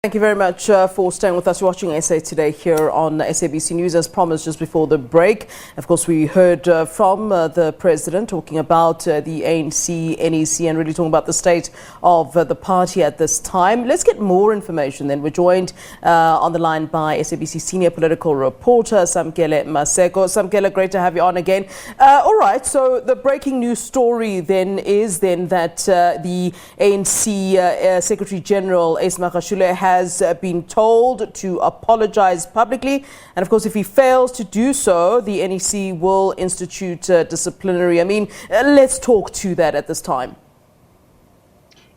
Thank you very much for staying with us, watching SA Today here on SABC News. As promised just before the break, of course, we heard from the President talking about the ANC NEC and really talking about the state of the party at this time. Let's get more information then. We're joined on the line by SABC senior political reporter Samkele Maseko. Samkele, great to have you on again. All right, so the breaking news story then is that the ANC Secretary General I Magashule has been told to apologise publicly, and of course if he fails to do so, the NEC will institute disciplinary. I mean, let's talk to that at this time.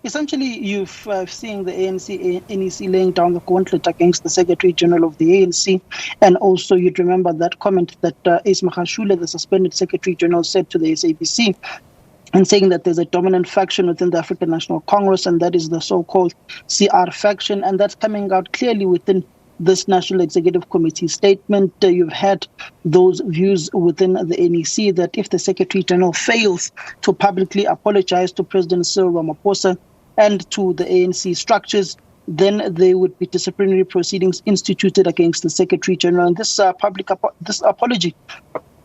Essentially, you've seen the ANC NEC laying down the gauntlet against the Secretary General of the ANC, and also you'd remember that comment that I Magashule, the suspended Secretary General, said to the SABC, and saying that there's a dominant faction within the African National Congress, and that is the so-called CR faction, and that's coming out clearly within this National Executive Committee statement. You've had those views within the NEC that if the Secretary General fails to publicly apologize to President Cyril Ramapohosa and to the ANC structures, then there would be disciplinary proceedings instituted against the Secretary General. And this apology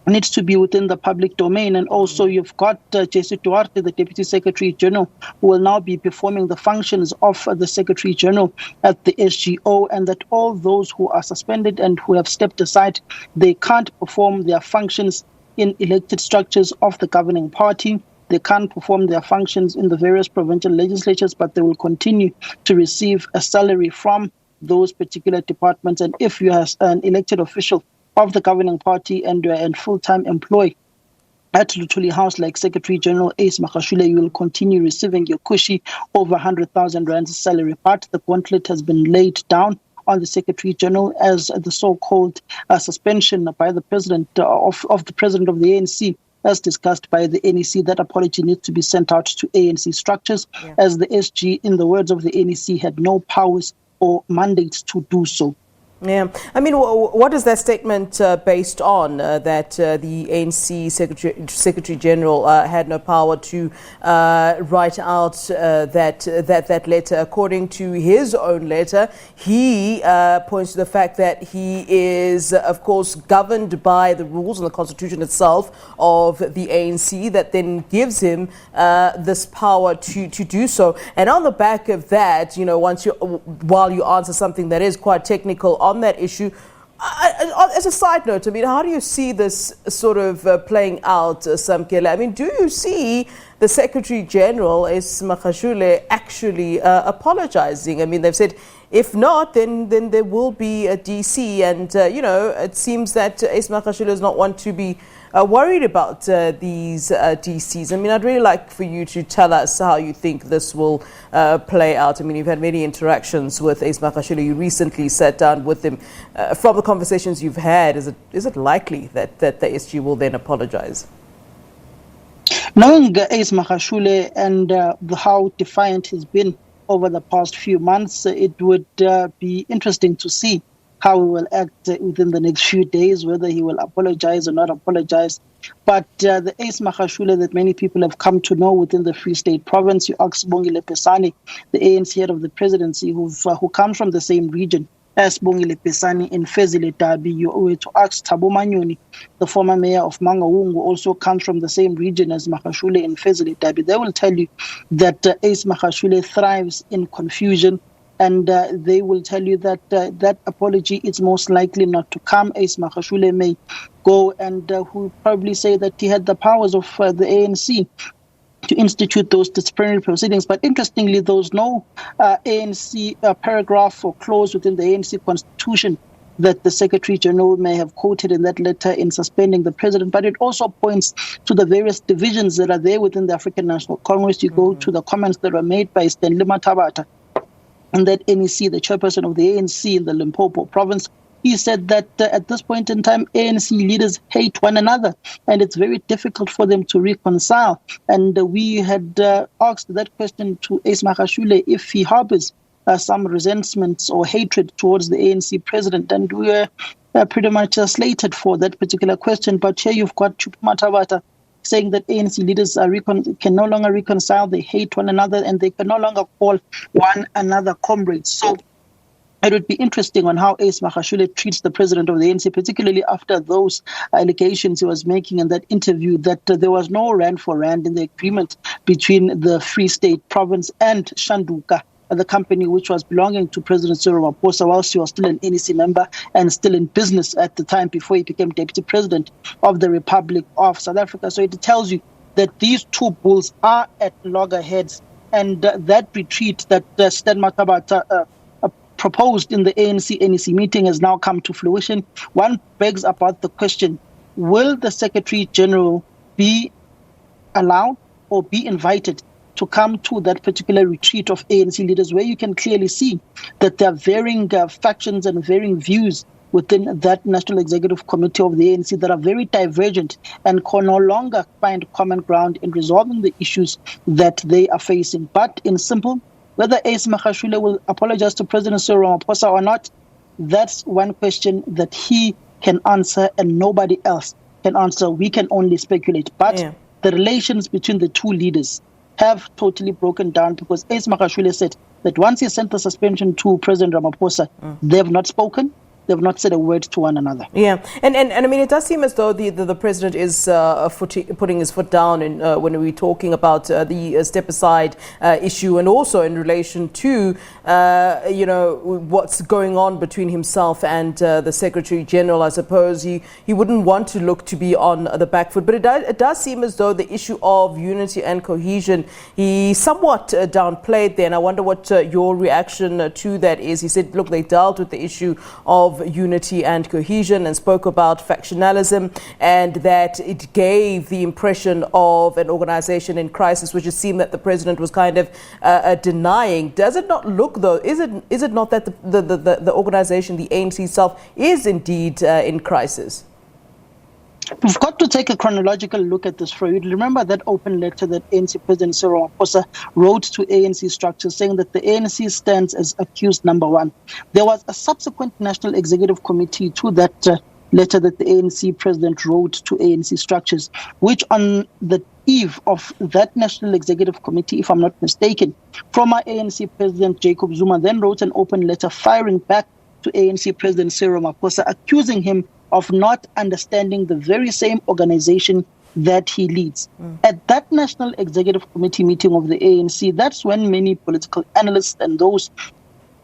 needs to be within the public domain. And also you've got J.C. Duarte, the Deputy Secretary General, who will now be performing the functions of the Secretary General at the SGO, and that all those who are suspended and who have stepped aside, they can't perform their functions in elected structures of the governing party. They can't perform their functions in the various provincial legislatures, but they will continue to receive a salary from those particular departments. And if you are an elected official of the governing party and you're in full-time employ at Lutuli House like Secretary General I Magashule, you will continue receiving your cushy over 100,000 rand salary. But the gauntlet has been laid down on the Secretary General as the so-called suspension by the President of the President of the ANC, as discussed by the NEC. That apology needs to be sent out to ANC structures, as the SG, in the words of the NEC, had no powers or mandates to do so. Yeah, I mean, what is that statement based on? That the ANC Secretary General had no power to write out that letter. According to his own letter, he points to the fact that he is, of course, governed by the rules and the constitution itself of the ANC, that then gives him this power to do so. And on the back of that, you know, while you answer something that is quite technical on that issue, as a side note, I mean, how do you see this sort of playing out, Samkele? I mean, do you see the Secretary General, I Magashule, actually apologizing? I mean, they've said if not, then there will be a DC, and you know, it seems that I Magashule is not one to be worried about these DCs. I mean, I'd really like for you to tell us how you think this will play out. I mean, you've had many interactions with I Magashule. You recently sat down with him. From the conversations you've had, is it likely that the SG will then apologize? Knowing I Magashule and how defiant he's been over the past few months, it would be interesting to see how he will act within the next few days, whether he will apologize or not apologize. But the I Magashule that many people have come to know within the Free State province, you ask Bongile Pesani, the ANC head of the presidency, who comes from the same region as Bongile Pesani in Levy Ndou. You were to ask Thabo Manyoni, the former mayor of Mangaung, who also comes from the same region as Magashule in Levy Ndou. They will tell you that I Magashule thrives in confusion. And they will tell you that that apology is most likely not to come. I Magashule may go and who probably say that he had the powers of the ANC to institute those disciplinary proceedings. But interestingly, there was no ANC paragraph or clause within the ANC constitution that the Secretary General may have quoted in that letter in suspending the President. But it also points to the various divisions that are there within the African National Congress. You go to the comments that were made by Stanley Matabata, and that NEC, the chairperson of the ANC in the Limpopo province. He said that at this point in time, ANC leaders hate one another, and it's very difficult for them to reconcile. And we had asked that question to I Magashule if he harbors some resentments or hatred towards the ANC president, and we were pretty much slated for that particular question. But here you've got Chupa Matabata saying that ANC leaders can no longer reconcile, they hate one another, and they can no longer call one another comrades. So it would be interesting on how Ace Magashule treats the president of the ANC, particularly after those allegations he was making in that interview that there was no rand for rand in the agreement between the Free State province and Shanduka, the company which was belonging to President Cyril Ramapohosa whilst he was still an NEC member and still in business at the time before he became deputy president of the Republic of South Africa. So it tells you that these two bulls are at loggerheads, and that retreat that Stan Makabata proposed in the ANC NEC meeting has now come to fruition. One begs about the question, will the Secretary General be allowed or be invited to come to that particular retreat of ANC leaders, where you can clearly see that there are varying factions and varying views within that National Executive Committee of the ANC that are very divergent and can no longer find common ground in resolving the issues that they are facing. But in simple, whether Ace Magashule will apologize to President Cyril Ramapohosa or not, that's one question that he can answer and nobody else can answer. We can only speculate. But the relations between the two leaders have totally broken down, because Ace Magashule said that once he sent the suspension to President Ramaphosa, they have not spoken. They've not said a word to one another. Yeah, and I mean, it does seem as though the president is putting his foot down in, when we're talking about the step aside issue, and also in relation to what's going on between himself and the Secretary General. I suppose he wouldn't want to look to be on the back foot, but it does seem as though the issue of unity and cohesion he somewhat downplayed there. And I wonder what your reaction to that is. He said, look, they dealt with the issue of unity and cohesion and spoke about factionalism, and that it gave the impression of an organization in crisis, which it seemed that the president was kind of denying. Does it not look, though, is it not that the organization, the ANC itself, is indeed in crisis? We've got to take a chronological look at this, Freud. Remember that open letter that ANC President Cyril Ramapohosa wrote to ANC structures saying that the ANC stands as accused number one. There was a subsequent National Executive Committee to that letter that the ANC President wrote to ANC structures, which on the eve of that National Executive Committee, if I'm not mistaken, former ANC President Jacob Zuma then wrote an open letter firing back to ANC President Cyril Ramaphosa, accusing him of not understanding the very same organization that he leads. At that National Executive Committee meeting of the ANC, that's when many political analysts and those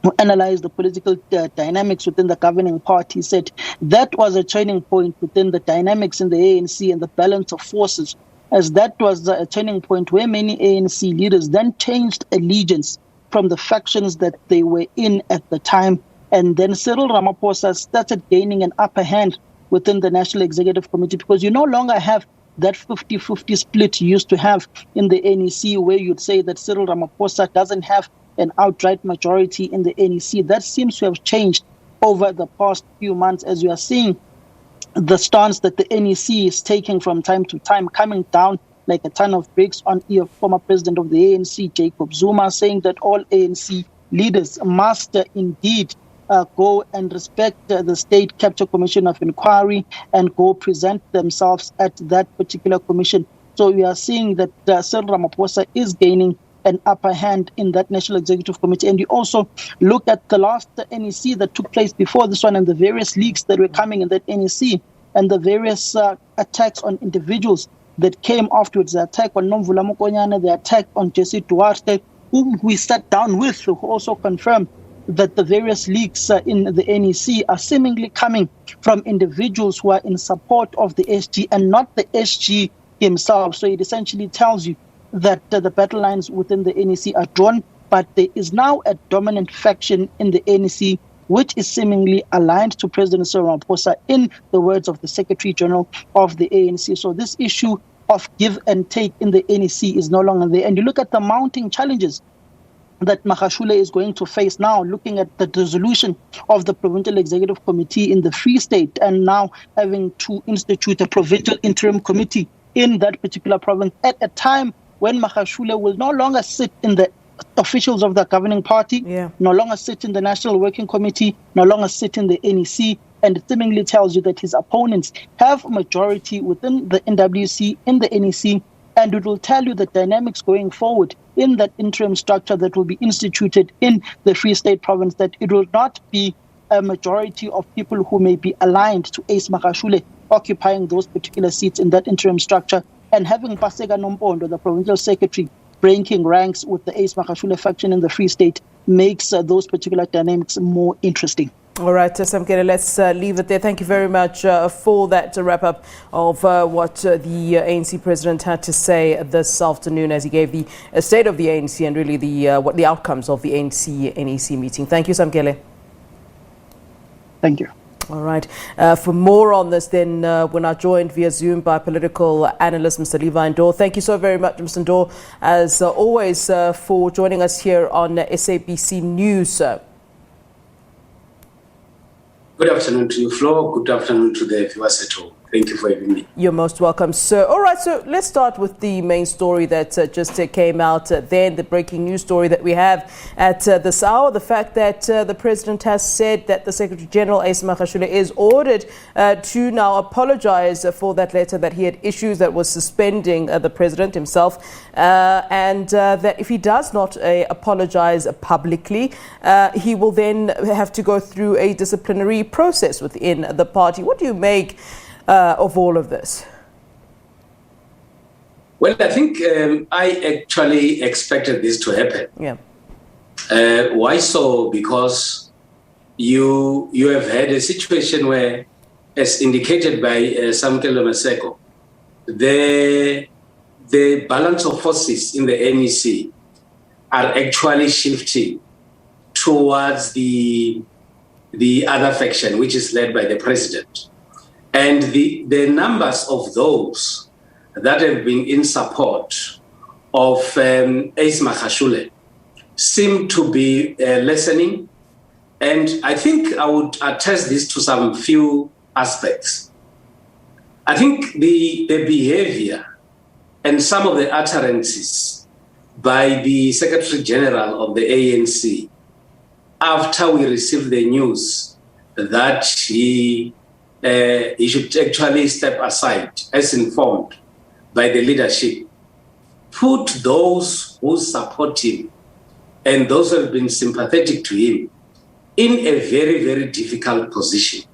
who analyze the political dynamics within the governing party said that was a turning point within the dynamics in the ANC and the balance of forces, as that was a turning point where many ANC leaders then changed allegiance from the factions that they were in at the time. And then Cyril Ramaphosa started gaining an upper hand within the National Executive Committee, because you no longer have that 50-50 split you used to have in the NEC, where you'd say that Cyril Ramaphosa doesn't have an outright majority in the NEC. That seems to have changed over the past few months, as you are seeing the stance that the NEC is taking from time to time, coming down like a ton of bricks on former president of the ANC, Jacob Zuma, saying that all ANC leaders must indeed go and respect the State Capture Commission of Inquiry and go present themselves at that particular commission. So we are seeing that Cyril Ramaphosa is gaining an upper hand in that National Executive Committee. And you also look at the last NEC that took place before this one, and the various leaks that were coming in that NEC, and the various attacks on individuals that came afterwards, the attack on Nomvula Mokonyane, the attack on Jesse Duarte, whom we sat down with, who also confirmed that the various leaks in the NEC are seemingly coming from individuals who are in support of the SG and not the SG himself. So it essentially tells you that the battle lines within the NEC are drawn, but there is now a dominant faction in the NEC which is seemingly aligned to President Cyril Ramaphosa, in the words of the Secretary General of the ANC. So this issue of give and take in the NEC is no longer there. And you look at the mounting challenges that Magashule is going to face now, looking at the dissolution of the Provincial Executive Committee in the Free State, and now having to institute a provincial interim committee in that particular province at a time when Magashule will no longer sit in the officials of the governing party, no longer sit in the National Working Committee, no longer sit in the NEC, and it seemingly tells you that his opponents have a majority within the NWC, in the NEC, and it will tell you the dynamics going forward in that interim structure that will be instituted in the Free State province, that it will not be a majority of people who may be aligned to Ace Magashule occupying those particular seats in that interim structure, and having Paseka Nompondo, the provincial secretary, breaking ranks with the Ace Magashule faction in the Free State makes those particular dynamics more interesting. All right, Samkele, let's leave it there. Thank you very much for that wrap-up of what the ANC president had to say this afternoon as he gave the state of the ANC and really the outcomes of the ANC NEC meeting. Thank you, Samkele. Thank you. All right. For more on this, then we're now joined via Zoom by political analyst Mr. Levy Ndou. Thank you so very much, Mr. Ndou, as always, for joining us here on SABC News. Good afternoon to you, Flo. Good afternoon to the viewers at home. Thank you for having me. You're most welcome, sir. All right, so let's start with the main story that just came out then, the breaking news story that we have at this hour, the fact that the president has said that the Secretary-General, I Magashule, is ordered to now apologize for that letter that he had issued that was suspending the president himself, and that if he does not apologize publicly, he will then have to go through a disciplinary process within the party. What do you make of all of this? Well, I think I actually expected this to happen. Yeah. Why so? Because you have had a situation where, as indicated by Samkele Maseko, the balance of forces in the NEC are actually shifting towards the other faction, which is led by the president. And the numbers of those that have been in support of Ace Magashule seem to be lessening. And I think I would attest this to some few aspects. I think the behavior and some of the utterances by the Secretary General of the ANC after we received the news that he should actually step aside, as informed by the leadership, put those who support him and those who have been sympathetic to him in a very, very difficult position.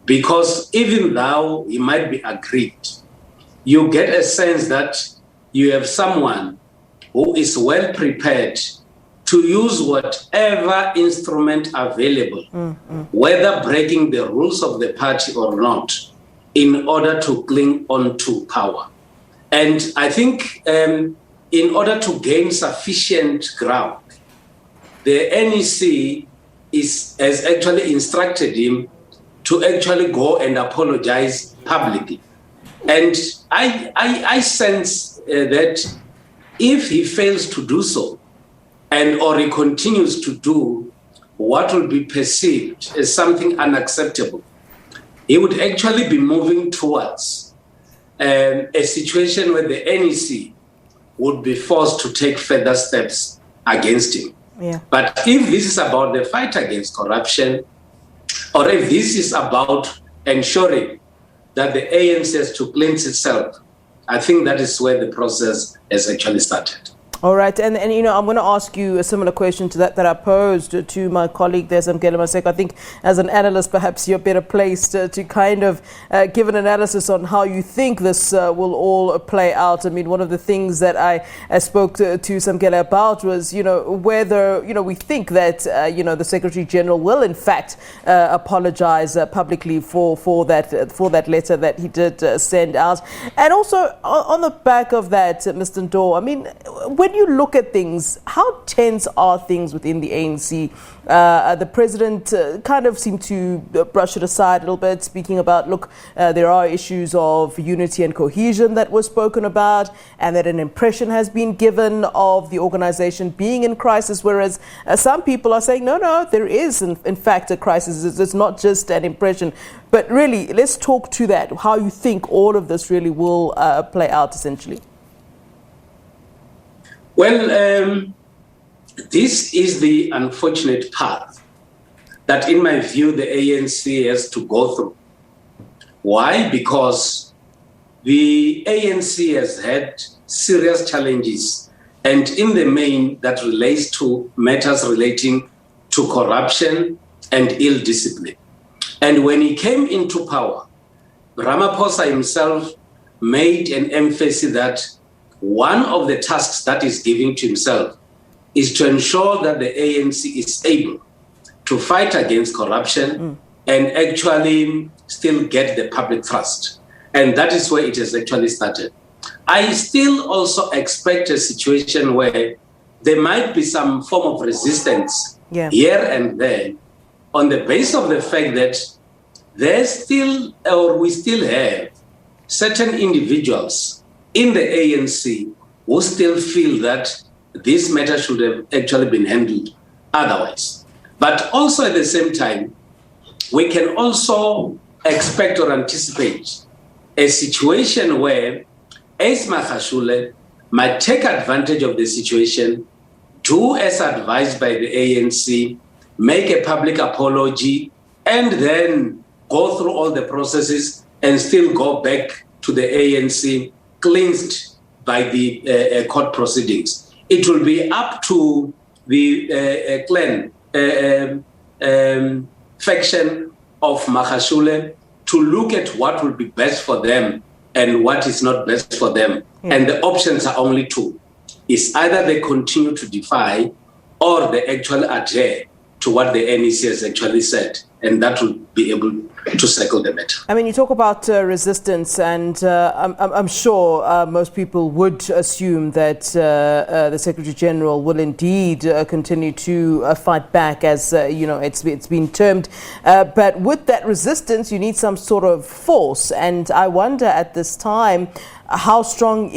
Because even though he might be aggrieved, you get a sense that you have someone who is well prepared to use whatever instrument available, whether breaking the rules of the party or not, in order to cling on to power. And I think in order to gain sufficient ground, the NEC has actually instructed him to actually go and apologize publicly. And I sense that if he fails to do so, or he continues to do what will be perceived as something unacceptable, he would actually be moving towards a situation where the NEC would be forced to take further steps against him. Yeah. But if this is about the fight against corruption, or if this is about ensuring that the ANC has to cleanse itself, I think that is where the process has actually started. All right, and you know, I'm going to ask you a similar question to that I posed to my colleague there, Samkele Maseko. I think as an analyst, perhaps you're better placed to kind of give an analysis on how you think this will all play out. I mean, one of the things that I spoke to Samkele about was, you know, whether, you know, we think that, you know, the Secretary General will in fact apologize publicly for that letter that he did send out. And also on the back of that, Mr. Ndou, I mean, when you look at things, how tense are things within the ANC? The president kind of seemed to brush it aside a little bit, speaking about, look, there are issues of unity and cohesion that were spoken about, and that an impression has been given of the organization being in crisis, whereas some people are saying, no, there is in fact a crisis. It's not just an impression. But really, let's talk to that, how you think all of this really will play out essentially. Well, this is the unfortunate path that, in my view, the ANC has to go through. Why? Because the ANC has had serious challenges and in the main that relates to matters relating to corruption and ill discipline. And when he came into power, Ramaphosa himself made an emphasis that one of the tasks that he's giving to himself is to ensure that the ANC is able to fight against corruption and actually still get the public trust. And that is where it has actually started. I still also expect a situation where there might be some form of resistance here and there on the basis of the fact that there's still, or we still have, certain individuals in the ANC who still feel that this matter should have actually been handled otherwise. But also at the same time, we can also expect or anticipate a situation where I Magashule might take advantage of the situation, do as advised by the ANC, make a public apology, and then go through all the processes and still go back to the ANC cleansed by the court proceedings. It will be up to the clan faction of Magashule to look at what will be best for them and what is not best for them. And the options are only two. It's either they continue to defy or they actually adhere to what the NEC has actually said, and that will be able to settle the matter. I mean, you talk about resistance, and I'm sure most people would assume that the Secretary General will indeed continue to fight back, as it's been termed. But with that resistance, you need some sort of force, and I wonder at this time, how strong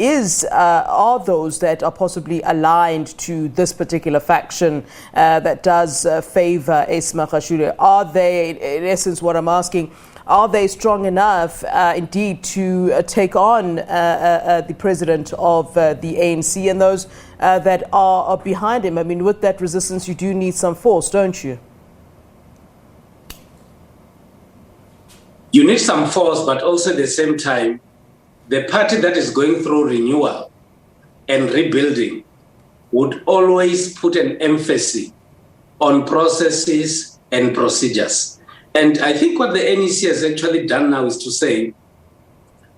are those that are possibly aligned to this particular faction that does favor I Magashule? Are they, in essence, what I'm asking, are they strong enough indeed to take on the president of the ANC and those that are behind him? I mean, with that resistance, you do need some force, don't you? You need some force, but also at the same time, the party that is going through renewal and rebuilding would always put an emphasis on processes and procedures. And I think what the NEC has actually done now is to say,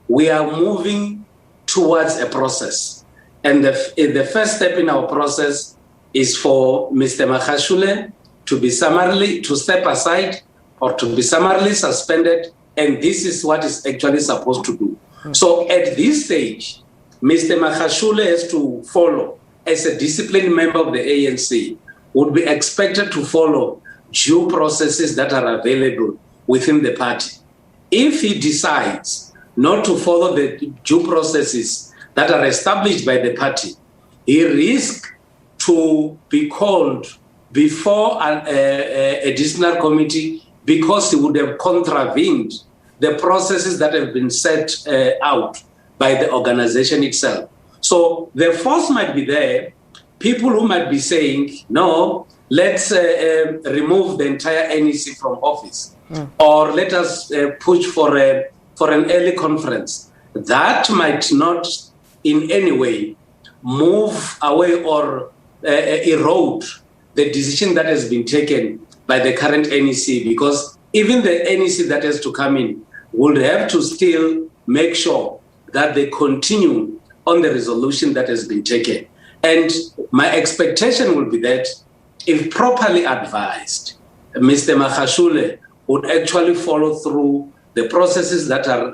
we are moving towards a process. And the first step in our process is for Mr. Magashule to step aside or to be summarily suspended. And this is what is actually supposed to do. So at this stage, Mr. Magashule has to follow, as a disciplined member of the ANC, would be expected to follow due processes that are available within the party. If he decides not to follow the due processes that are established by the party, he risks to be called before a disciplinary committee because he would have contravened the processes that have been set out by the organization itself. So the force might be there, people who might be saying, no, let's remove the entire NEC from office, or let us push for an early conference. That might not in any way move away or erode the decision that has been taken by the current NEC, because even the NEC that has to come in will have to still make sure that they continue on the resolution that has been taken. And my expectation will be that if properly advised, Mr. Magashule would actually follow through the processes that are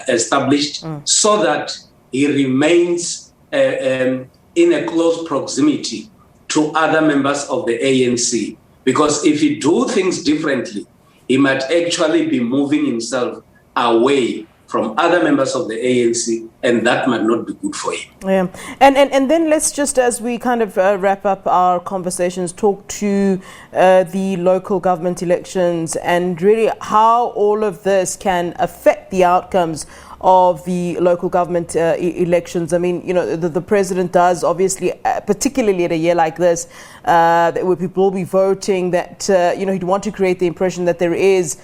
established so that he remains in a close proximity to other members of the ANC. Because if he do things differently, he might actually be moving himself away from other members of the ANC, and that might not be good for him. Yeah, and then let's just, as we kind of wrap up our conversations, talk to the local government elections and really how all of this can affect the outcomes of the local government elections. I mean, you know, the president does obviously, particularly at a year like this, where people will be voting, that, you know, he'd want to create the impression that there is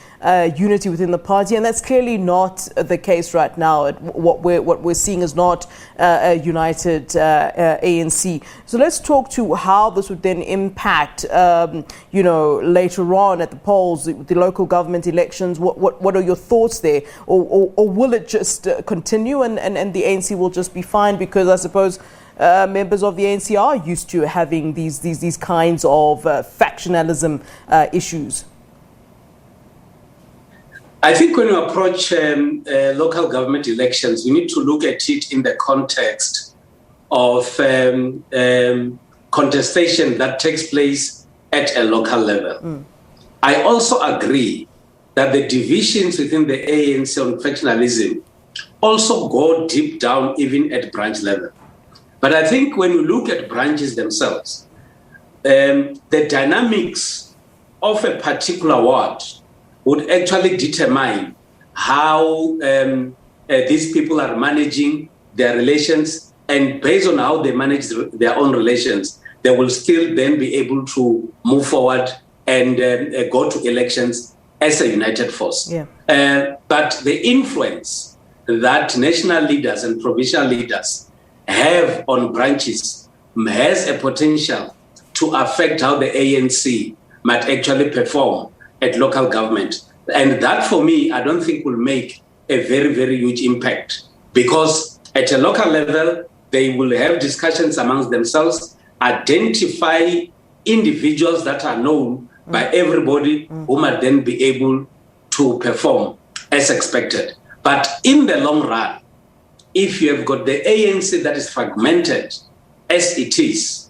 unity within the party, and that's clearly not the case right now. What we're seeing is not a united ANC. So let's talk to how this would then impact, you know, later on at the polls, the local government elections. What are your thoughts there, or will it just continue and the ANC will just be fine? Because I suppose members of the ANC are used to having these kinds of factionalism issues. I think when you approach local government elections, you need to look at it in the context of contestation that takes place at a local level. I also agree that the divisions within the ANC on factionalism also go deep down, even at branch level. But I think when you look at branches themselves, the dynamics of a particular ward would actually determine how these people are managing their relations, and based on how they manage their own relations, they will still then be able to move forward and go to elections as a united force. Yeah. But the influence that national leaders and provincial leaders have on branches has a potential to affect how the ANC might actually perform at local government. And that, for me, I don't think will make a very, very huge impact, because at a local level, they will have discussions amongst themselves, identify individuals that are known by everybody who might then be able to perform as expected. But in the long run, if you have got the ANC that is fragmented as it is,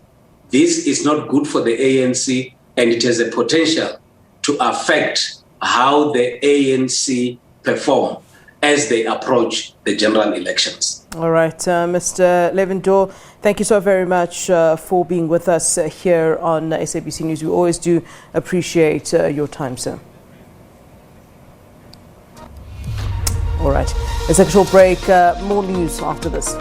this is not good for the ANC, and it has a potential to affect how the ANC perform as they approach the general elections. All right, Mr. Levy Ndou, thank you so very much for being with us here on SABC News. We always do appreciate your time, sir. All right, let's take a short break. More news after this.